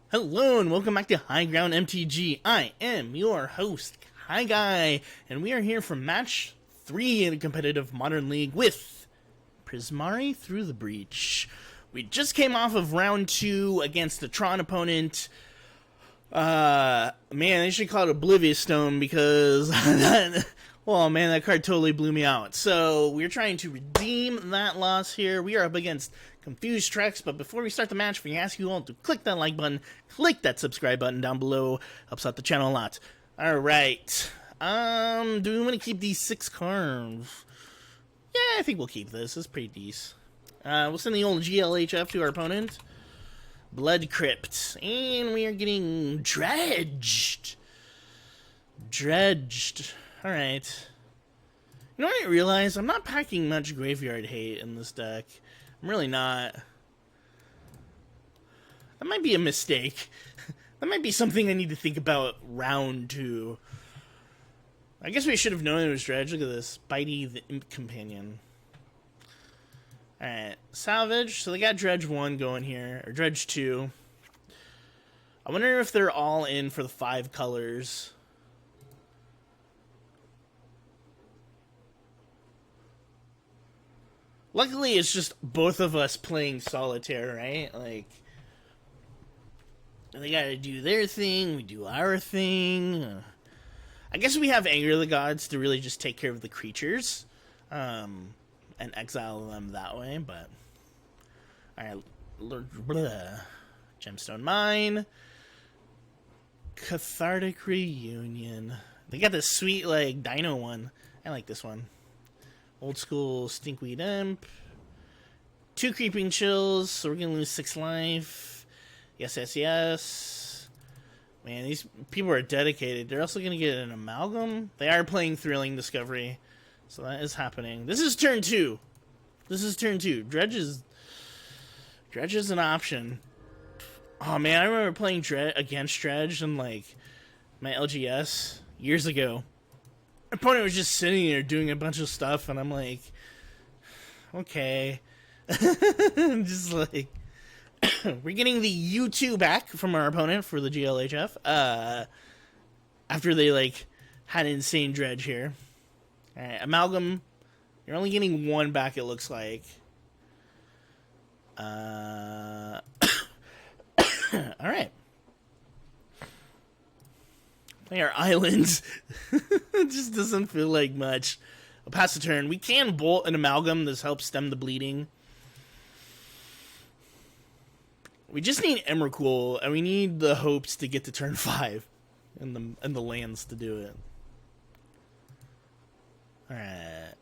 Hello and welcome back to High Ground MTG. I am your host, KyGuy, and we are here for match 3 in a competitive Modern League with Prismari Through The Breach. We just came off of round 2 against the Tron opponent. Man, they should call it Oblivious Stone because oh man, that card totally blew me out. So we're trying to redeem that loss here. We are up against Confused Treks, but before we start the match, we ask you all to click that like button, click that subscribe button down below. Helps out the channel a lot. Alright. Do we want to keep these 6 cards? Yeah, I think we'll keep this. It's pretty decent. We'll send the old GLHF to our opponent. Blood Crypt. And we are getting Dredged. Alright. You know what I realized? I'm not packing much graveyard hate in this deck. I'm really not. That might be a mistake. That might be something I need to think about round 2. I guess we should have known it was Dredge. Look at this. Bitey the Imp Companion. Alright. Salvage. So they got Dredge 1 going here. Or Dredge 2. I wonder if they're all in for the 5 colors. Luckily, it's just both of us playing solitaire, right? Like, they gotta do their thing, we do our thing. I guess we have Anger of the Gods to really just take care of the creatures. And exile them that way, but... Alright, Gemstone Mine. Cathartic Reunion. They got this sweet, like, Dino one. I like this one. Old school Stinkweed Imp. 2 Creeping Chills, so we're gonna lose 6 life. Yes. Man, these people are dedicated. They're also gonna get an Amalgam. They are playing Thrilling Discovery, so that is happening. This is turn 2. Dredge is an option. Oh man, I remember playing against Dredge in like my LGS years ago. My opponent was just sitting there doing a bunch of stuff, and I'm like, okay. Just like, we're getting the U2 back from our opponent for the GLHF. After they, like, had insane Dredge here. Alright, Amalgam. You're only getting 1 back, it looks like. Alright. Play our islands. It just doesn't feel like much. I'll pass the turn. We can bolt an Amalgam. This helps stem the bleeding. We just need Emrakul, and we need the hopes to get to turn 5. And the lands to do it. Alright.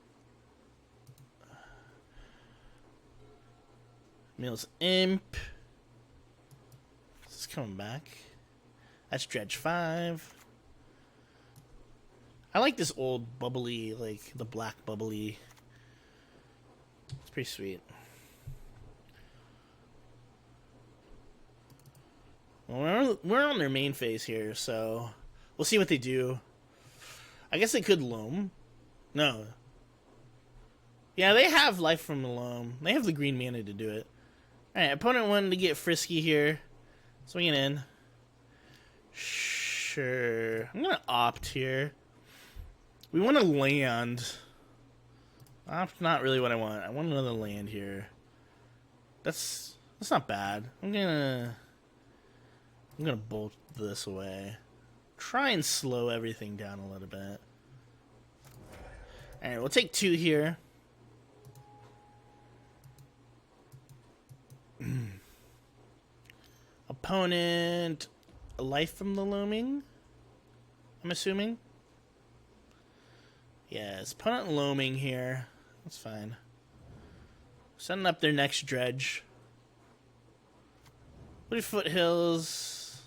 Mills Imp. This is coming back. That's Dredge 5. I like this old bubbly, like the black bubbly. It's pretty sweet. Well, we're on their main phase here, so we'll see what they do. I guess they could loam. No. Yeah, they have life from the loam. They have the green mana to do it. Alright, opponent wanted to get frisky here. Swinging in. Sure. I'm gonna opt here. We want to land. That's not really what I want. I want another land here. That's not bad. I'm gonna bolt this away. Try and slow everything down a little bit. Alright, we'll take 2 here. Opponent, a life from the loaming, I'm assuming. Yes, opponent loaming here. That's fine. Setting up their next Dredge. Woody Foothills.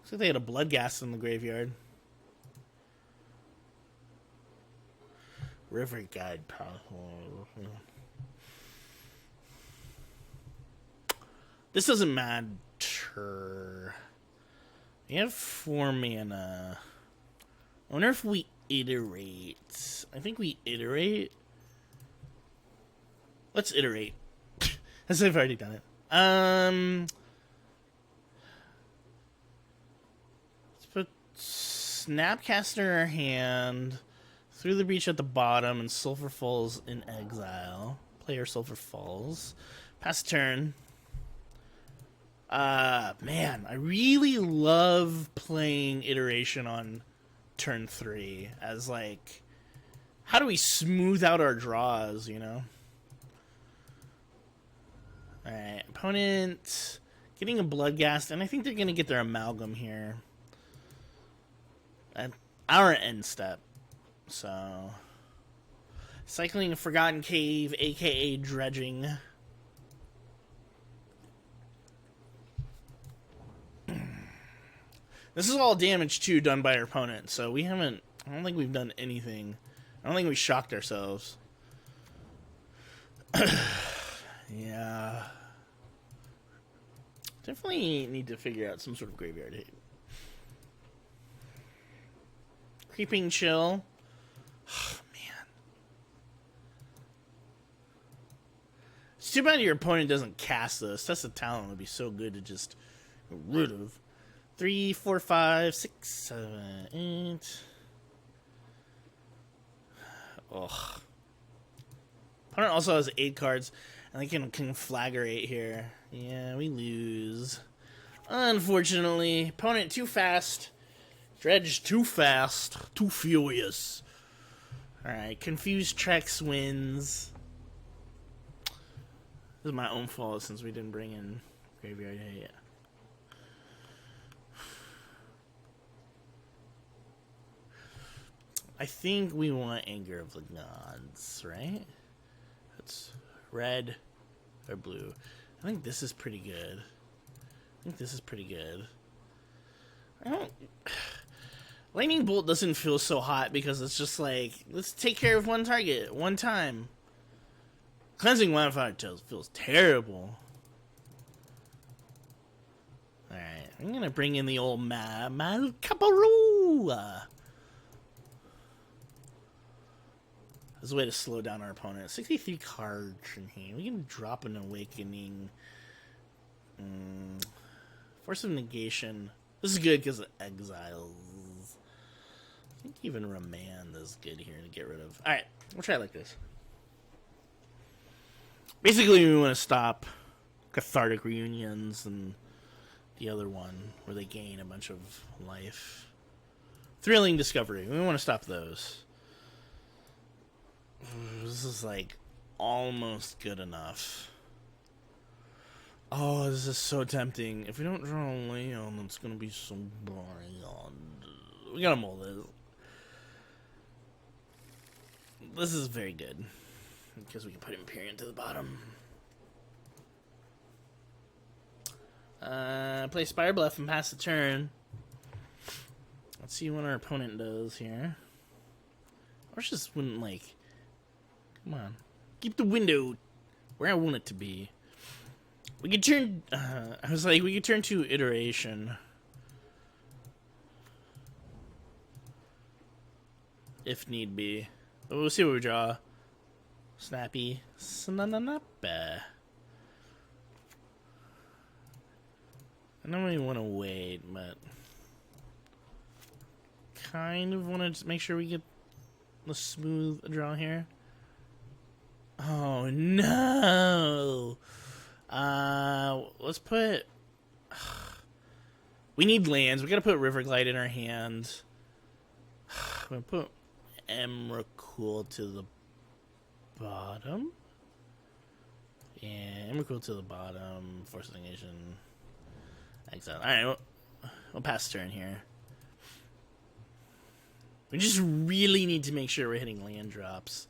Looks like they had a Bloodghast in the graveyard. River Guide Power. This doesn't matter. We have 4 mana. I wonder if we iterate. I think we iterate. Let's iterate. As if I've already done it. Snapcaster in our hand, Through the Breach at the bottom, and Sulfur Falls in exile. Player Sulfur Falls. Pass turn. Man, I really love playing Iteration on turn 3 as like, how do we smooth out our draws, you know? Alright, opponent getting a Bloodghast, and I think they're going to get their Amalgam here. At our end step. So, cycling a Forgotten Cave, aka Dredging. This is all damage, too, done by our opponent, so we haven't... I don't think we've done anything. I don't think we shocked ourselves. Yeah. Definitely need to figure out some sort of graveyard hit. Creeping Chill. Oh, man. It's too bad your opponent doesn't cast this. That's a talent would be so good to just get rid of. 3, 4, 5, 6, 7, 8. Ugh. Opponent also has 8 cards, and they can conflagrate here. Yeah, we lose. Unfortunately, opponent too fast. Dredge too fast. Too furious. Alright, Confused Trex wins. This is my own fault since we didn't bring in Graveyard Hate. I think we want Anger of the Gods, right? That's red or blue. I think this is pretty good. I don't... Lightning Bolt doesn't feel so hot because it's just like, let's take care of one target, one time. Cleansing Wildfire feels terrible. Alright, I'm gonna bring in the old Malkaparu. As a way to slow down our opponent. 63 cards in here. We can drop an Awakening. Force of Negation. This is good because of Exiles. I think even Remand is good here to get rid of. Alright, we'll try it like this. Basically, we want to stop Cathartic Reunions and the other one where they gain a bunch of life. Thrilling Discovery. We want to stop those. This is like almost good enough. Oh, this is so tempting. If we don't draw a Leon, it's gonna be so boring. We gotta mold this. This is very good because we can put Empyrean to the bottom. Play Spire Bluff and pass the turn. Let's see what our opponent does here. Or just wouldn't like. Come on. Keep the window where I want it to be. We could turn... I was like, we could turn to Iteration. If need be. But we'll see what we draw. Snappy. Snananape. I don't really want to wait, but... kind of want to make sure we get the smooth draw here. Oh no! Let's put... we need lands. We gotta put Riverglide in our hand. I'm gonna put Emrakul to the bottom. Yeah, Emrakul to the bottom. Force of Negation. Exile. Alright, we'll pass turn here. We just really need to make sure we're hitting land drops.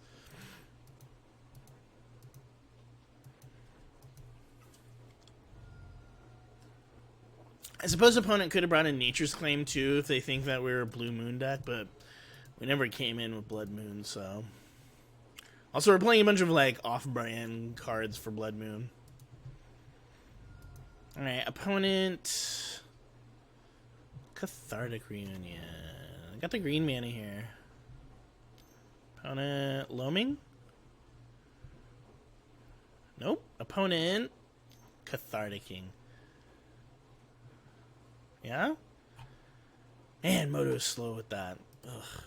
I suppose opponent could have brought in Nature's Claim too if they think that we were a Blue Moon deck, but we never came in with Blood Moon, so... Also, we're playing a bunch of, like, off-brand cards for Blood Moon. Alright, opponent... Cathartic Reunion. I got the green mana here. Opponent... Loaming? Nope. Opponent... Catharticing. Yeah? Man, Moto's slow with that. Ugh.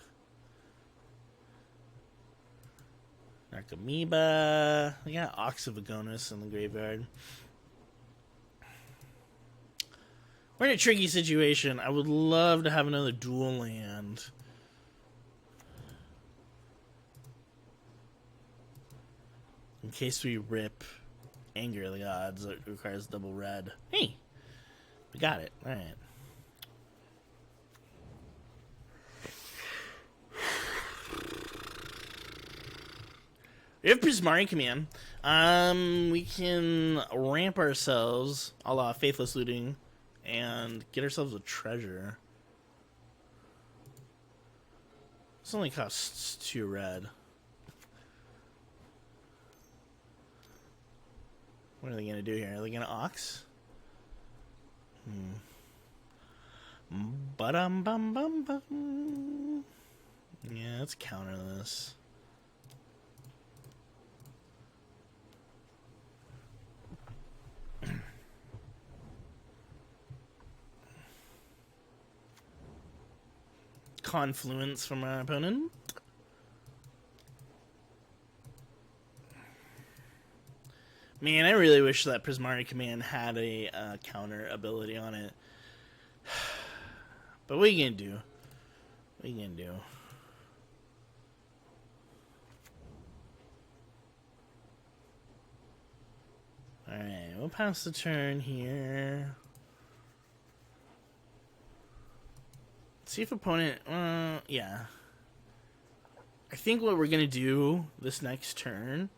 Narcomoeba. We got Oxyvagonus in the graveyard. We're in a tricky situation. I would love to have another dual land. In case we rip Anger of the Gods, it requires double red. Hey! We got it. Alright. We have Prismari Command. We can ramp ourselves, a la Faithless Looting, and get ourselves a treasure. This only costs 2 red. What are they gonna do here? Are they gonna Ox? Bum bum bum. Yeah, let's counter this. Confluence from our opponent. Man, I really wish that Prismari Command had a counter ability on it. But what are you gonna do? What are you gonna do? Alright, we'll pass the turn here. See if opponent, yeah. I think what we're gonna do this next turn,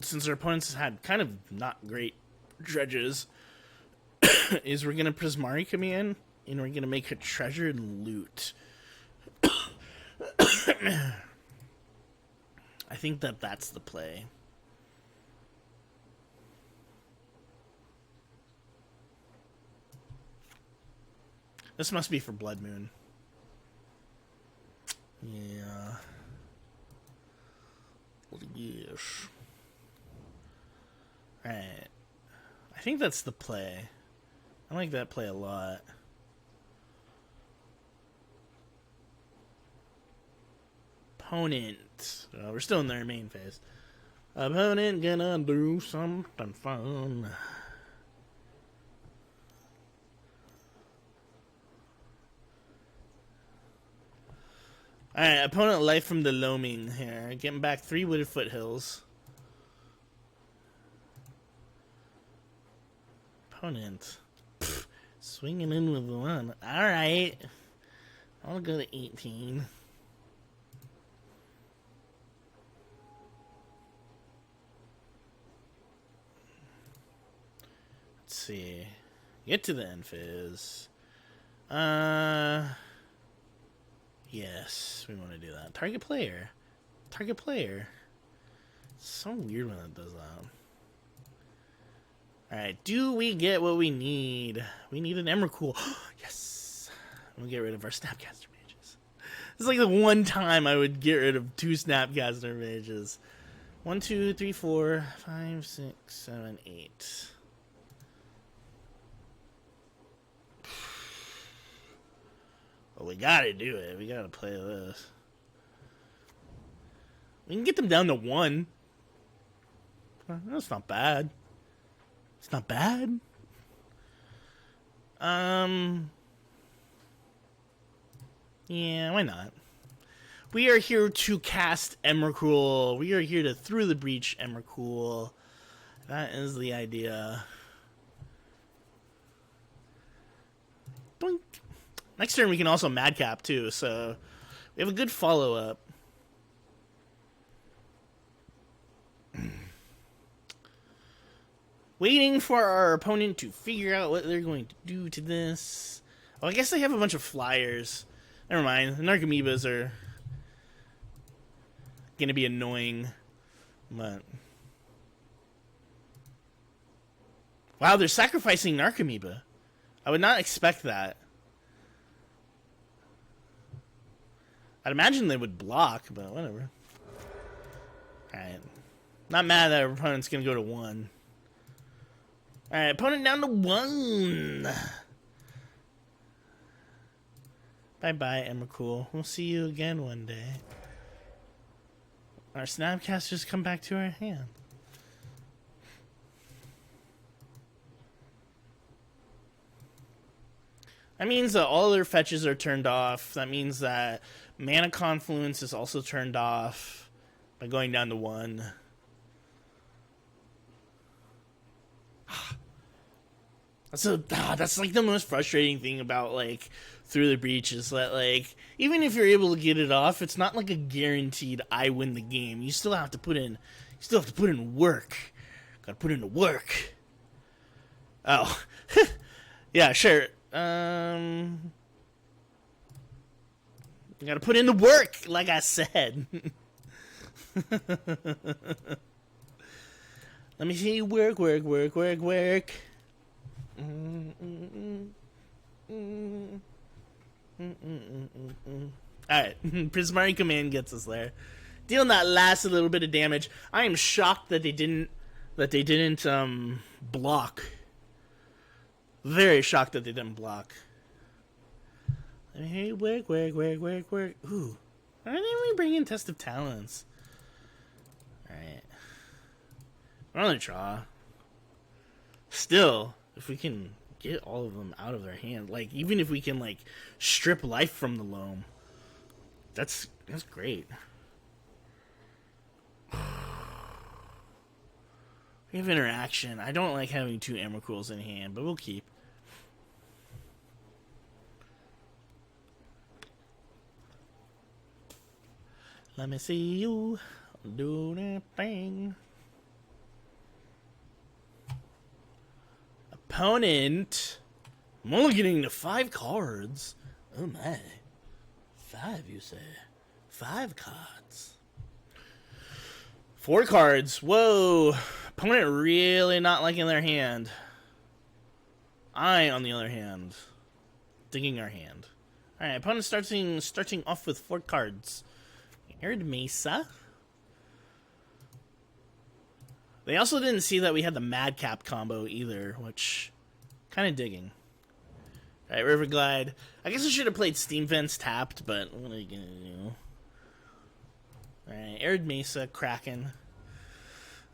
since our opponents had kind of not great dredges, is we're gonna Prismari Command and we're gonna make a treasure and loot. I think that's the play. This must be for Blood Moon. Yeah. Yes. Alright. I think that's the play. I like that play a lot. Opponent. We're still in their main phase. Opponent gonna do something fun. Alright, opponent Life from the Loaming here. Getting back 3 Wooded Foothills. Opponent. Pfft, swinging in with 1. Alright. I'll go to 18. Let's see. Get to the end phase. Yes, we want to do that. Target player. Target player. It's so weird when it does that. Alright, do we get what we need? We need an Emrakul. Yes! We'll get rid of our Snapcaster Mages. This is like the one time I would get rid of 2 Snapcaster Mages. 1, 2, 3, 4, 5, 6, 7, 8. Well, we gotta do it. We gotta play this. We can get them down to 1. That's not bad. It's not bad. Yeah, why not? We are here to cast Emrakul. We are here to Through the Breach Emrakul. That is the idea. Doink. Next turn we can also Madcap too, so we have a good follow-up. Waiting for our opponent to figure out what they're going to do to this. Oh, I guess they have a bunch of flyers. Never mind. The Narcomoebas are going to be annoying. But wow, they're sacrificing Narcomoeba. I would not expect that. I'd imagine they would block, but whatever. Alright. Not mad that our opponent's going to go to 1. Alright, opponent down to 1. Bye-bye, Emrakul. We'll see you again one day. Our Snapcasters come back to our hand. That means that all their fetches are turned off. That means that Mana Confluence is also turned off by going down to 1. That's like the most frustrating thing about like Through the Breach is that like even if you're able to get it off, it's not like a guaranteed I win the game. You still have to put in work. Gotta put in the work. Oh. Yeah, sure. You gotta put in the work, like I said. Let me see you work. Alright, Prismari Command gets us there. Dealing that last little bit of damage. I am shocked that they didn't block. Very shocked that they didn't block. Hey, work. Ooh. Why didn't we bring in Test of Talents? Alright. We're on the draw. Still, if we can get all of them out of their hand, like even if we can like strip life from the loam, that's great. We have interaction. I don't like having 2 Emrakuls in hand, but we'll keep. Let me see you do that thing. Opponent mulliganing to 5 cards. Oh my. 5, you say? 5 cards. 4 cards. Whoa. Opponent really not liking their hand. I, on the other hand, digging our hand. Alright, opponent starting off with 4 cards. Arid Mesa. They also didn't see that we had the Madcap combo either, which kind of digging. Alright, River Glide. I guess I should have played Steam Vents tapped, but what are you gonna do? Alright, Arid Mesa, Kraken.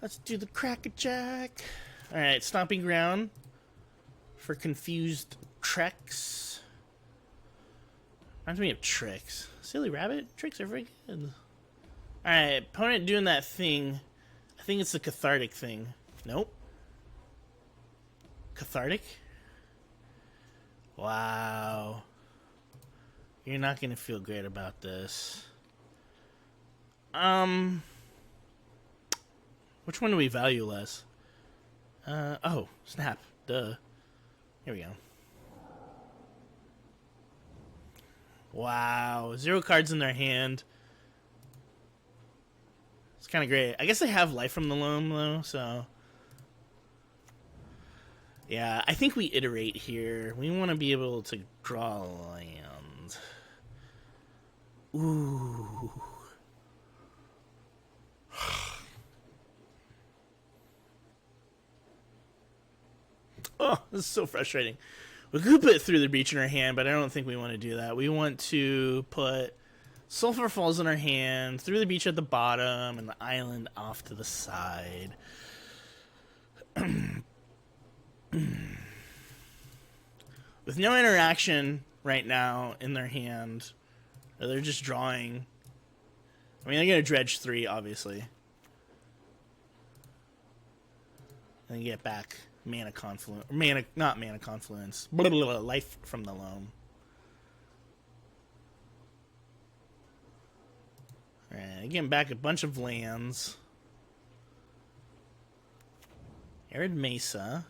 Let's do the Crackerjack. Alright, Stomping Ground for Confused Treks. Reminds me of Tricks. Silly Rabbit? Tricks are very good. Alright, opponent doing that thing. I think it's the Cathartic thing. Nope. Cathartic? Wow. You're not gonna feel great about this. Which one do we value less? Oh, snap. Duh. Here we go. Wow. 0 cards in their hand. It's kind of great. I guess they have life from the loam, though, so... Yeah, I think we iterate here. We want to be able to draw land. Ooh. Oh, this is so frustrating. We could put Through the Breach in our hand, but I don't think we want to do that. We want to put Sulphur Falls in our hand, Through the Breach at the bottom, and the island off to the side. With no interaction right now in their hand, or they're just drawing. I mean, they're going to Dredge 3, obviously. And then get back Mana Confluence. Not Mana Confluence. Life from the loam. Alright, getting back a bunch of lands. Arid Mesa.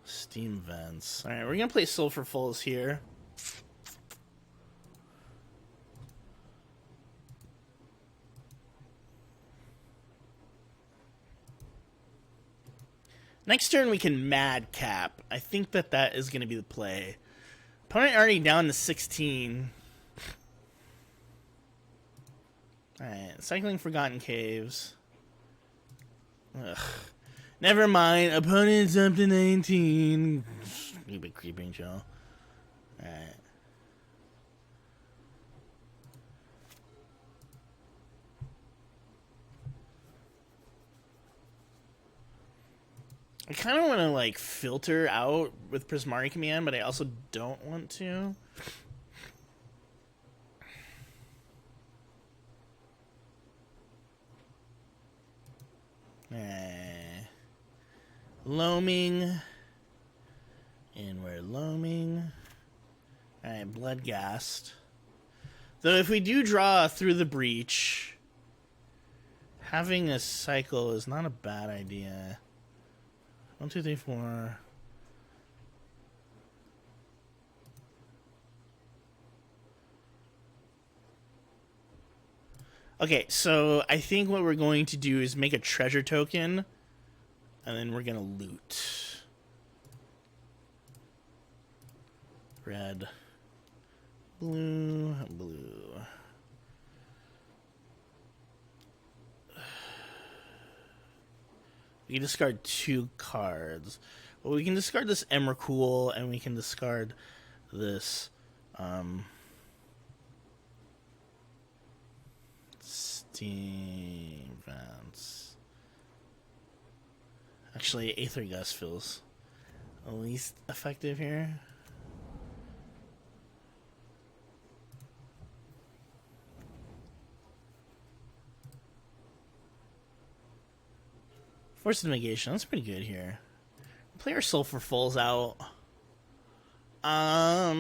Steam Vents. Alright, we're going to play Sulphur Falls here. Next turn we can Madcap. I think that is going to be the play. Opponent already down to 16. Alright, Cycling Forgotten Caves. Ugh. Never mind. Opponent's up to 19. Stupid creeping chill. Alright. I kind of want to, like, filter out with Prismari command, but I also don't want to. Loaming. And we're loaming. Alright, Bloodghast. Though if we do draw through the breach, having a cycle is not a bad idea. 1, 2, 3, 4. Okay, so I think what we're going to do is make a treasure token, and then we're gonna loot. Red, blue, blue. We can discard 2 cards. Well, we can discard this Emrakul, and we can discard this Steam Vents. Actually, Aether Gust feels the least effective here. Force of Negation, that's pretty good here. Player Sulfur Falls out. I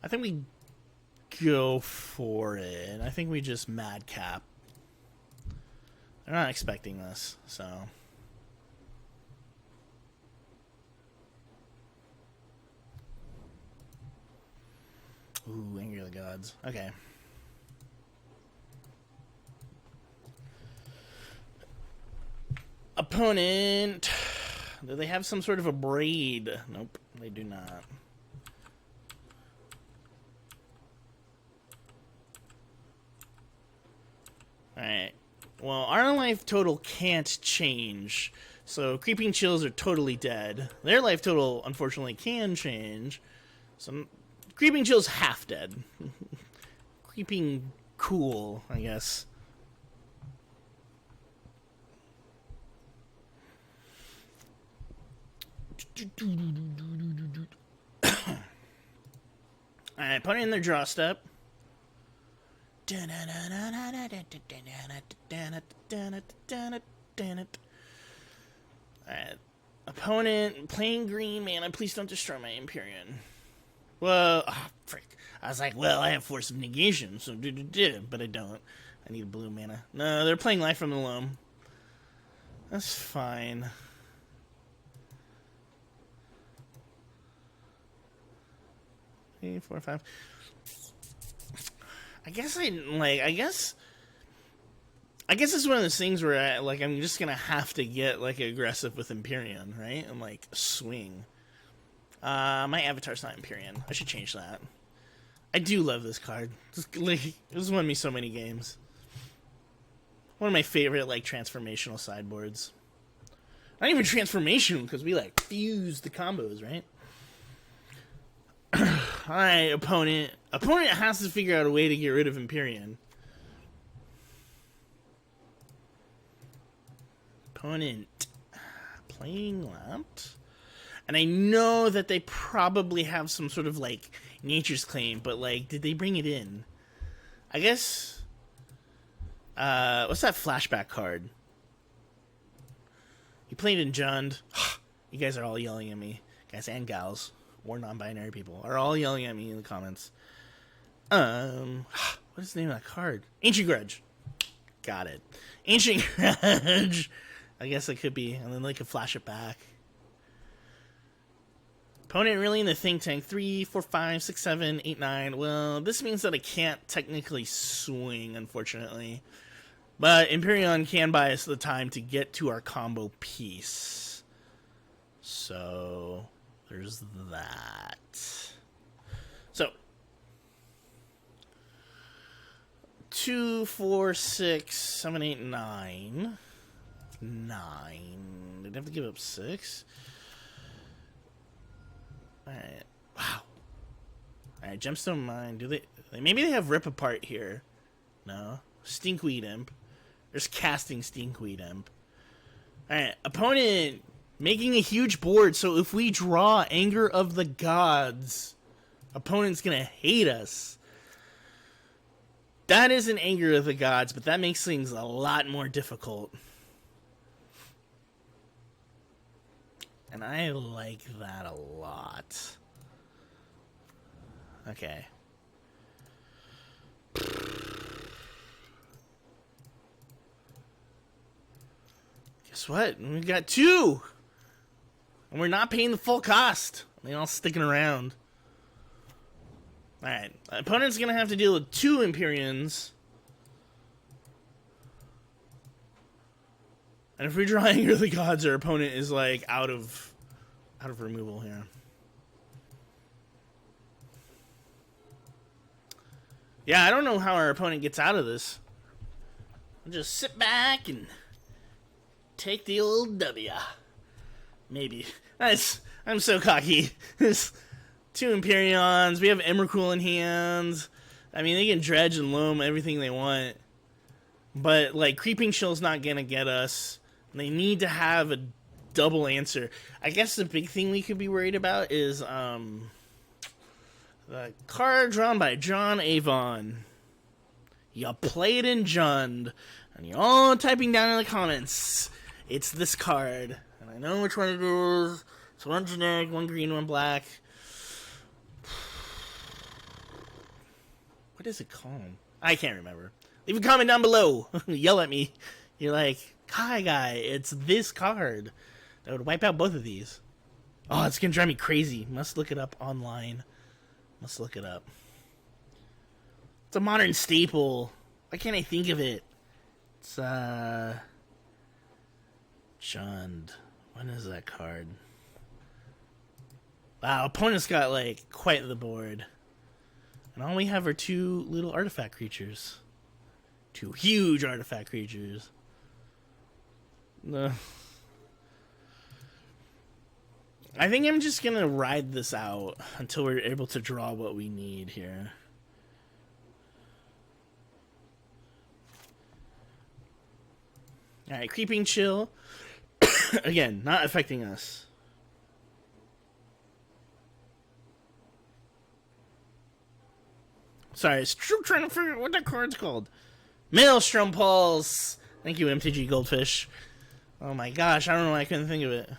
think we go for it. I think we just madcap. They're not expecting this, so. Ooh, Anger of the Gods. Okay. Opponent. Do they have some sort of a braid? Nope, they do not. Alright. Well, our life total can't change. So Creeping Chills are totally dead. Their life total, unfortunately, can change. So Creeping Chills half dead. Creeping cool, I guess. Alright, put it in their draw step. Alright. Opponent playing green mana. Please don't destroy my Empyrean. Well, frick. I was like, well, I have Force of Negation, so but I don't. I need blue mana. No, they're playing Life from the Loam. That's fine. Three, 4, 5. I guess this is one of those things where I'm just gonna have to get like aggressive with Empyrean, right? And like swing. My avatar's not Empyrean. I should change that. I do love this card. This won me so many games. One of my favorite like transformational sideboards. Not even transformational because we like fuse the combos, right? Alright, opponent. Opponent has to figure out a way to get rid of Empyrean. Opponent playing Lamped. And I know that they probably have some sort of like Nature's Claim, but like, did they bring it in? I guess. What's that flashback card? You played in Jund. You guys are all yelling at me, guys and gals, or non-binary people are all yelling at me in the comments. What is the name of that card? Ancient Grudge. Got it. Ancient Grudge. I guess it could be, and then they could flash it back. Opponent really in the think tank. 3, 4, 5, 6, 7, 8, 9. Well, this means that I can't technically swing, unfortunately. But Empyrean can buy us the time to get to our combo piece. So there's that. So 2, 4, 6, 7, 8, 9. 9. They'd have to give up 6. Alright. Wow. Alright, Gemstone Mine. Do they maybe they have Rip Apart here. No. Stinkweed Imp. There's casting Stinkweed Imp. Alright, opponent making a huge board, so if we draw Anger of the Gods, opponent's gonna hate us. That is an Anger of the Gods, but that makes things a lot more difficult. And I like that a lot. Okay. Guess what? We got 2! And we're not paying the full cost. They're all sticking around. Alright. Opponent's gonna have to deal with 2 Empyreans. And if we draw Anger of the Gods, our opponent is like out of removal here. Yeah, I don't know how our opponent gets out of this. I'll just sit back and take the old W. Maybe. I'm so cocky. There's 2 Empyreans. We have Emrakul in hand. I mean, they can dredge and loam everything they want. But, like, Creeping Shell's not gonna get us. They need to have a double answer. I guess the big thing we could be worried about is, the card drawn by John Avon. You play it in Jund. And you're all typing down in the comments, it's this card. And I know which one it is. It's 1 generic, 1 green, 1 black. What is it called? I can't remember. Leave a comment down below. Yell at me. You're like, KyGuy, it's this card. That would wipe out both of these. Oh, it's gonna drive me crazy. Must look it up online. Must look it up. It's a modern staple. Why can't I think of it? It's, Jund. When is that card? Wow, opponent's got, like, quite the board. And all we have are 2 little artifact creatures. 2 huge artifact creatures. No. I think I'm just gonna ride this out until we're able to draw what we need here. Alright, Creeping Chill. Again, not affecting us. Sorry, I'm still trying to figure out what that card's called. Maelstrom Pulse! Thank you, MTG Goldfish. Oh my gosh, I don't know why I couldn't think of it.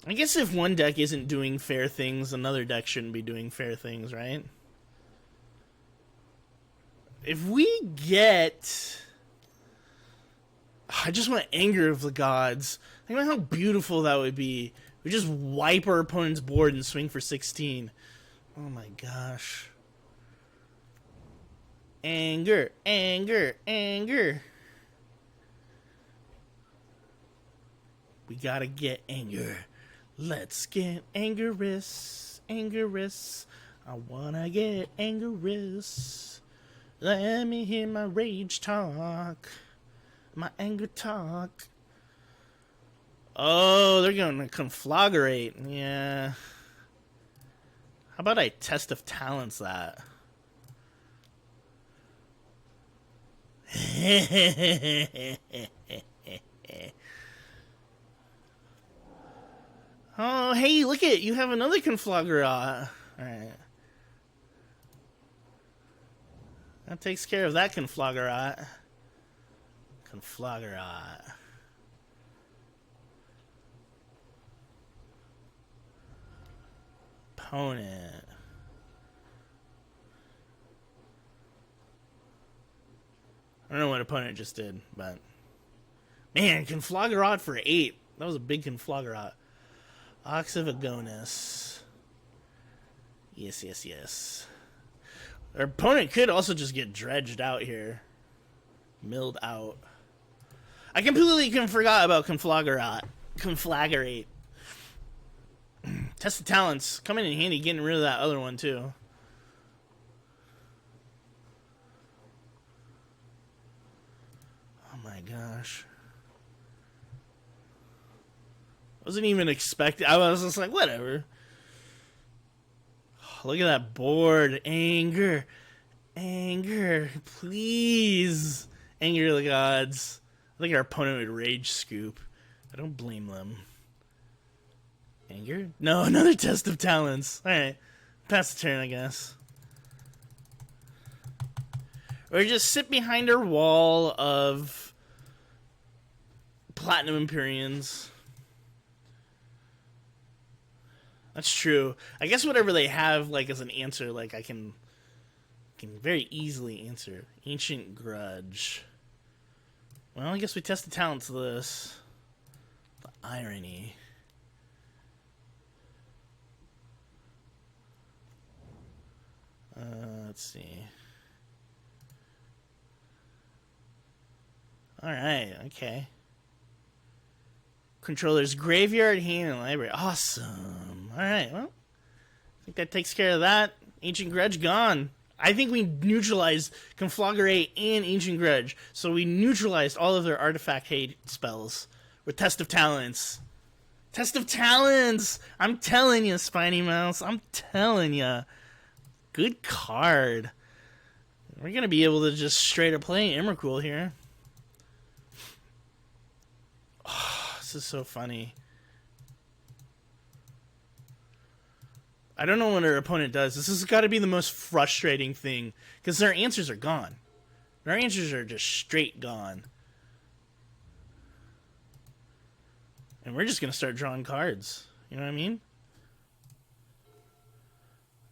I guess if one deck isn't doing fair things, another deck shouldn't be doing fair things, right? If we get... I just want Anger of the Gods. Think about how beautiful that would be. We just wipe our opponent's board and swing for 16. Oh my gosh. Anger, anger, anger. We gotta get anger. Let's get angerous, angerous. I wanna get angerous. Let me hear my rage talk. My anger talk. Oh, they're gonna conflagrate. Yeah. How about I Test of Talents that? Oh, hey, look it. You have another conflagrat. Alright. That takes care of that conflagrat. Conflagrat. Opponent. I don't know what opponent just did, but... Man, conflagrat for 8. That was a big conflagrat. Ox of Agonis. Yes, yes, yes. Our opponent could also just get dredged out here. Milled out. I completely forgot about conflagrat. Conflagrate. Test of Talents. Coming in handy getting rid of that other one, too. my gosh. Wasn't even expecting. I was just like, whatever. Look at that board. Anger. Anger. Please. Anger the gods. I think our opponent would rage scoop. I don't blame them. Anger? No, another test of talents. Alright. Pass the turn, I guess. Or just sit behind our wall of Platinum Empyreans. That's true. I guess whatever they have, like, as an answer, like, I can very easily answer. Ancient Grudge. Well, I guess we test the talents of this. The irony. Let's see. Alright, okay. Controller's graveyard, hand, and library. Awesome. Alright, well. I think that takes care of that. Ancient Grudge gone. I think we neutralized Conflagrate and Ancient Grudge. So we neutralized all of their artifact hate spells with Test of Talents. Test of Talents! I'm telling you, Spiny Mouse. I'm telling you. Good card. We're going to be able to just straight up play Emrakul here. Oh, this is so funny. I don't know what our opponent does. This has got to be the most frustrating thing. Because their answers are gone. Their answers are just straight gone. And we're just going to start drawing cards. You know what I mean?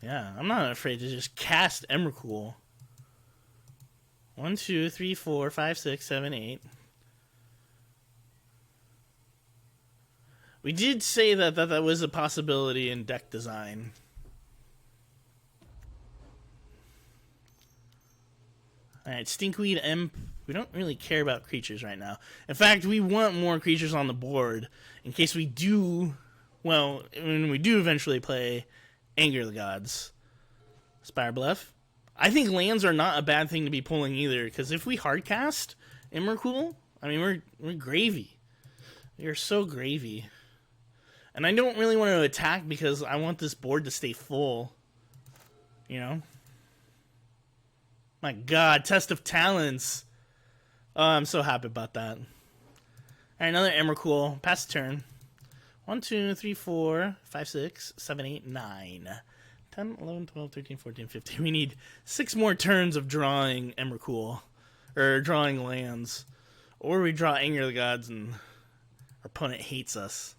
Yeah, I'm not afraid to just cast Emrakul. 1, 2, 3, 4, 5, 6, 7, 8. We did say that was a possibility in deck design. Alright, Stinkweed Imp. We don't really care about creatures right now. In fact, we want more creatures on the board in case we do, well, when we do eventually play Anger the Gods. Spire Bluff. I think lands are not a bad thing to be pulling either, because if we hardcast Emrakul, I mean, we're gravy. We are so gravy. And I don't really want to attack because I want this board to stay full. You know? My god, Test of Talents. Oh, I'm so happy about that. Alright, another Emrakul. Pass the turn. 1, 2, 3, 4, 5, 6, 7, 8, 9. 10, 11, 12, 13, 14, 15. We need 6 more turns of drawing Emrakul. Or drawing lands. Or we draw Anger of the Gods and our opponent hates us.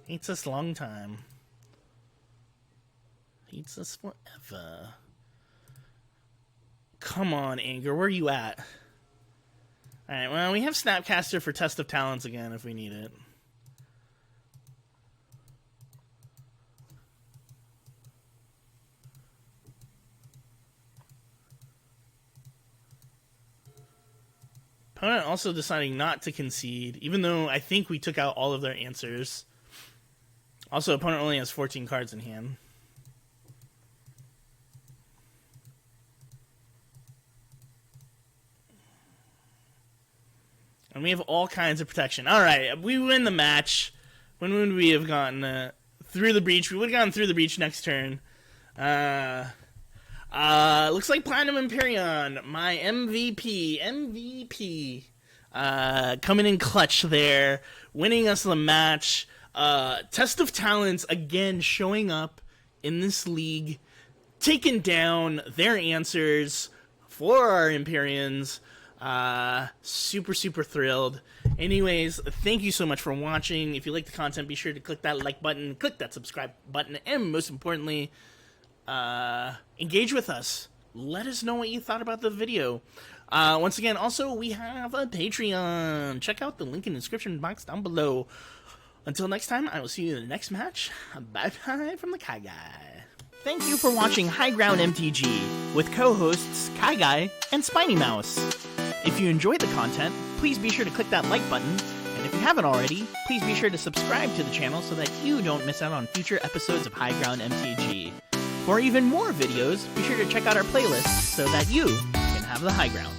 Hates us long time. Hates us forever. Come on, Anger. Where are you at? Alright, well, we have Snapcaster for Test of Talents again if we need it. Opponent also deciding not to concede, even though I think we took out all of their answers. Also, opponent only has 14 cards in hand. And we have all kinds of protection. Alright, we win the match. When would we have gotten through the breach? We would have gotten through the breach next turn. Looks like Platinum Empyrean, my MVP, coming in clutch there, winning us the match. Test of Talents, again, showing up in this league, taking down their answers for our Empyreans. Super thrilled. Anyways, thank you so much for watching. If you like the content, be sure to click that like button, click that subscribe button, and most importantly, engage with us. Let us know what you thought about the video. Once again, also, we have a Patreon. Check out the link in the description box down below. Until next time, I will see you in the next match. Bye-bye from the KyGuy. Thank you for watching High Ground MTG with co-hosts KyGuy and Spiny Mouse. If you enjoyed the content, please be sure to click that like button, and if you haven't already, please be sure to subscribe to the channel so that you don't miss out on future episodes of High Ground MTG. For even more videos, be sure to check out our playlist so that you can have the high ground.